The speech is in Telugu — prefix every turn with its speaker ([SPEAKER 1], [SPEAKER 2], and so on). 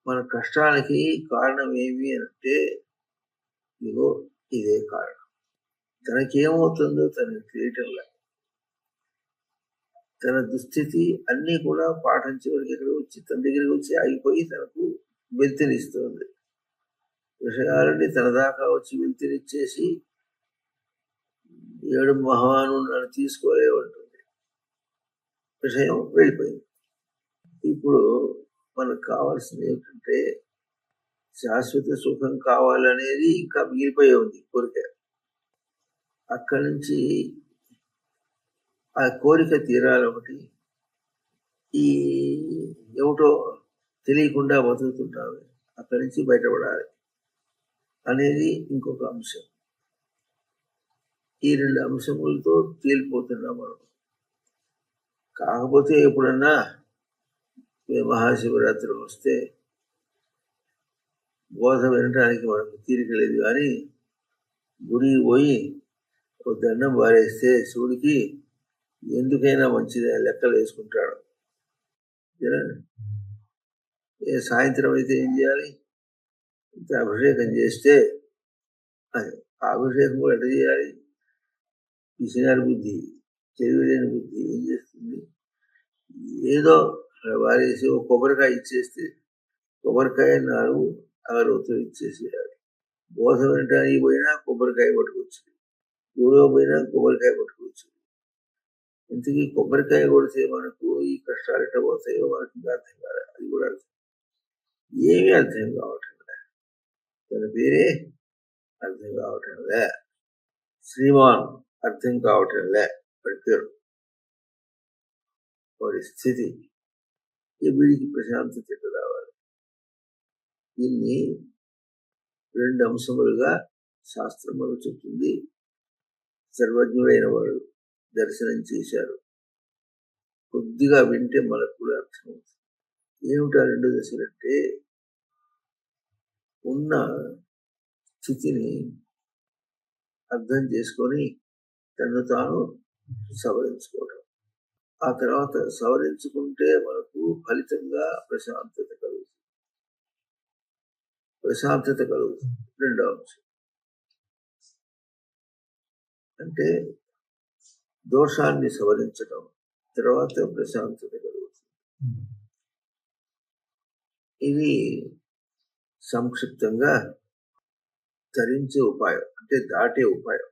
[SPEAKER 1] మన కష్టానికి కారణం ఏమి అంటే ఇగో ఇదే కారణం. తనకేమవుతుందో తనకి తెలియటంలా. తన దుస్థితి అన్నీ కూడా పాఠం చివరికి ఇక్కడ వచ్చి తన దగ్గరికి వచ్చి ఆగిపోయి తనకు వెళ్తినిస్తుంది. విషయాలని తన దాకా వచ్చి వెళ్తినిచ్చేసి 7 మహాను నన్ను తీసుకోలేమంటుంది. విషయం వెళ్ళిపోయింది. ఇప్పుడు మనకు కావాల్సింది ఏమిటంటే శాశ్వత సుఖం కావాలనేది ఇంకా మిగిలిపోయి ఉంది కోరిక. అక్కడి నుంచి ఆ కోరిక తీరాలొకటి, ఈ ఏమిటో తెలియకుండా బతుకుతుంటాము, అక్కడి నుంచి బయటపడాలి అనేది ఇంకొక అంశం. ఈ 2 అంశములతో తేలిపోతున్నాం మనం. కాకపోతే ఎప్పుడన్నా మహాశివరాత్రి వస్తే బోధ వినటానికి మనకు తీరిక లేదు, కానీ గుడికి పోయి ఒక దండం పారేస్తే శివుడికి ఎందుకైనా మంచిది లెక్కలు వేసుకుంటాడు. సాయంత్రం అయితే ఏం చేయాలి? ఇంత అభిషేకం చేస్తే అది అభిషేకం కూడా ఎట్లా చేయాలి? పిసినారి బుద్ధి, తెలివిలేని బుద్ధి ఏం చేస్తుంది? ఏదో వారేసి ఒక కొబ్బరికాయ ఇచ్చేస్తే కొబ్బరికాయ 4 అగరవత్తులు ఇచ్చేసేయాలి. బోధ వినటానికి పోయినా కొబ్బరికాయ పట్టుకొచ్చు, ఊళ్ళో పోయినా కొబ్బరికాయ పట్టుకోవచ్చు. ఇంతకీ కొబ్బరికాయ కొడితే మనకు ఈ కష్టాలు ఎట్లా పోతాయో మనకి ఇంకా అర్థం కాదు. అది కూడా ఏమీ అర్థం కావటం లే, తన పేరే అర్థం కావటం లే, శ్రీమాన్ అర్థం కావటం లే, పేరు వాడి స్థితి. వీడికి ప్రశాంతత రావాలి. దీన్ని 2 అంశములుగా శాస్త్రం మనకు చెప్తుంది. సర్వజ్ఞుడైన వాడు దర్శనం చేశారు. కొద్దిగా వింటే మనకు కూడా అర్థమవుతుంది. ఏమిటా 2 దశలంటే, ఉన్న స్థితిని అర్థం చేసుకొని తను తాను సవరించుకోవడం. ఆ తర్వాత సవరించుకుంటే మనకు ఫలితంగా ప్రశాంతత కలుగుతుంది. రెండవ అంశం అంటే దోషాన్ని సవరించడం, తర్వాత ప్రశాంతత కలుగుతుంది. ఇది సంక్షిప్తంగా ధరించే ఉపాయం, అంటే దాటే ఉపాయం.